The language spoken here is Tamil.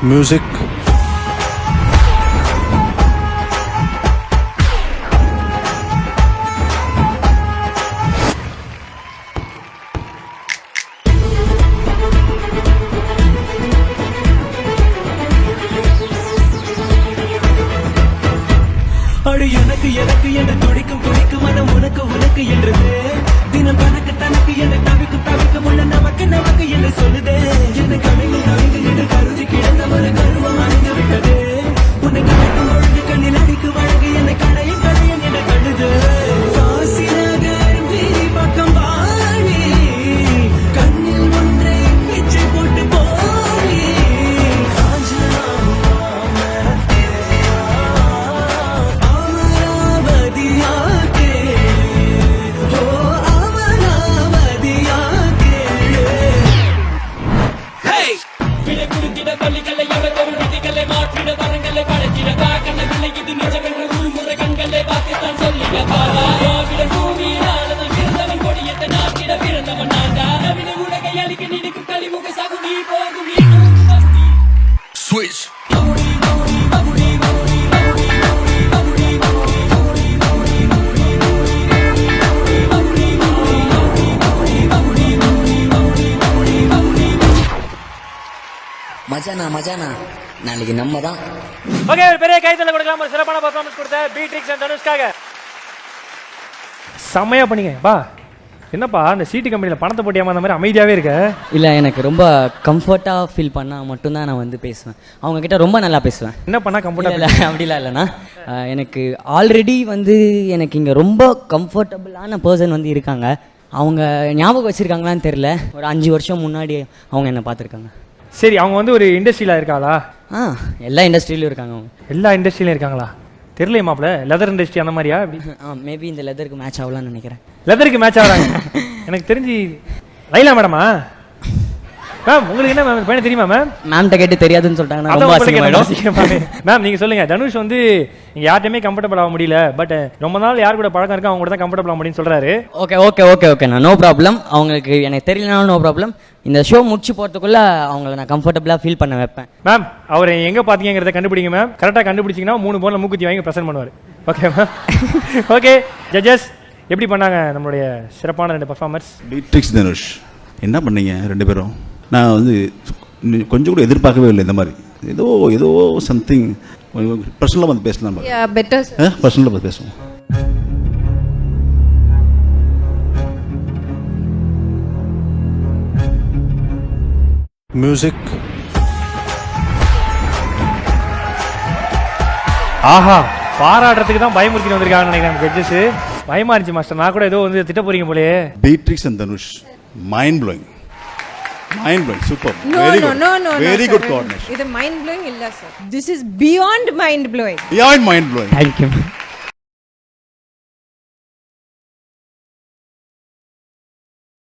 Music. எனக்கு எனக்கு என்று துடிக்கும் துடிக்கும் மனம் உனக்கு உனக்கு என்றது தினம் தனக்கு தனக்கு என்று தவிக்கும் தவிக்கும் உள்ள நமக்கு நமக்கு என்று சொல்லுதே என்னை கவிழ்ந்து கவிழ்ந்து என்று கருதி கிடந்த ஒரு கருவம் அணிந்து விட்டது உன்னை கணக்கும் ஒழுங்கு கண்ணில் அடிக்கு வழங்கு என்னை கடையும் கடையும் என்று கழுது காசிநகர் வீதி பக்கம் வாழி கண்ணில் ஒன்றை பிச்சை போட்டு போவி Switch. மஜானா நாளைக்கு நம்ம தான். ஓகே, ஒரு பெரிய கைத்தல கொடுக்கலாம். ஒரு சிறப்பான பெர்ஃபார்மன்ஸ் கொடுத்த பீட்ரிக்ஸ் அண்ட் தனுஷ்காக. செம்மையா பண்ணீங்க பா. என்னப்பா அந்த சீட்டு கம்பெனியில் பணத்தை போட்டு ஏமாந்த மாதிரி அமைதியாகவே இருக்க? இல்லை, எனக்கு ரொம்ப கம்ஃபர்ட்டாக ஃபீல் பண்ணால் மட்டும்தான் நான் வந்து பேசுவேன். அவங்கக்கிட்ட ரொம்ப நல்லா பேசுவேன். என்ன பண்ணால் கம்ஃபர்ட்டாக? இல்லை அப்படிலாம் இல்லைண்ணா, எனக்கு ஆல்ரெடி வந்து எனக்கு இங்கே ரொம்ப கம்ஃபர்டபுளான பர்சன் வந்து இருக்காங்க. அவங்க ஞாபகம் வச்சுருக்காங்களான்னு தெரில. ஒரு 5 வருஷம் முன்னாடி அவங்க என்னை பார்த்துருக்காங்க. சரி, அவங்க வந்து ஒரு இண்டஸ்ட்ரியில் இருக்காளா? எல்லா இண்டஸ்ட்ரியிலும் இருக்காங்க. அவங்க எல்லா இண்டஸ்ட்ரியிலும் இருக்காங்களா? தெரியல மாப்பிள்ள. லெதர் இண்டஸ்ட்ரி அந்த மாதிரியா? மேபி இந்த லெதருக்கு மேட்ச் ஆகலான்னு நினைக்கிறேன். லெதருக்கு மேட்ச் ஆகிறாங்க. எனக்கு தெரிஞ்சு லைலா மேடமா? மேம் உங்களுக்கு என்ன மேம் பையனை தெரியுமா மேம்? மேம்கிட்ட கேட்டு தெரியாதுன்னு சொல்லிட்டாங்க. மேம் நீங்கள் சொல்லுங்கள். தனுஷ் வந்து நீங்கள் யார்ட்டையுமே கம்ஃபர்டபுள் ஆக முடியல, பட் ரொம்ப நாள் யார் கூட பழக்கம் இருக்கா அவங்க கூட தான் கம்ஃபர்டபுள் ஆக முடியும்னு சொல்கிறாரு. ஓகே ஓகே ஓகே ஓகேண்ணா, நோ ப்ராப்ளம். அவங்களுக்கு எனக்கு தெரியலனாலும் நோ ப்ராப்ளம். இந்த ஷோ முடிச்சு போகிறதுக்குள்ளே அவங்கள நான் கம்ஃபர்டபுளாக ஃபீல் பண்ண வைப்பேன். மேம் அவர் எங்கே பார்த்தீங்கிறத கண்டுபிடிங்க மேம். கரெக்டாக கண்டுபிடிச்சிங்கன்னா 3 போனில் மூக்குத்தி வாங்கி ப்ரெசென்ட் பண்ணுவார். Okay ma'am. ஓகே ஜட்ஜஸ், எப்படி பண்ணாங்க நம்மளுடைய சிறப்பான 2 பர்ஃபார்மர்ஸ்? பீட்ரிக்ஸ் தனுஷ் என்ன பண்ணீங்க 2 பேரும்? நான் வந்து கொஞ்சம் கூட எதிர்பார்க்கவே இல்லை. இந்த மாதிரி ஏதோ சம்திங் பர்சனலாக வந்து பேசலாம். பர்சனலாக வந்து பேசுவோம். மியூசிக். ஆஹா, பாராட்டுறதுக்கு தான் பயமுறுத்தி வந்திருக்காங்கன்னு நினைக்கிறேன் ஜட்ஜஸ். பயமா இருந்துச்சு மாஸ்டர். நான் கூட ஏதோ வந்து திட்ட போறீங்க போலே. Beatrix and Dhanush mind blowing. Mind blowing, super. No, very no, good. no, no, very no, good sir. coordination. This is mind blowing illa sir. This is beyond mind blowing. Beyond mind blowing. Thank you.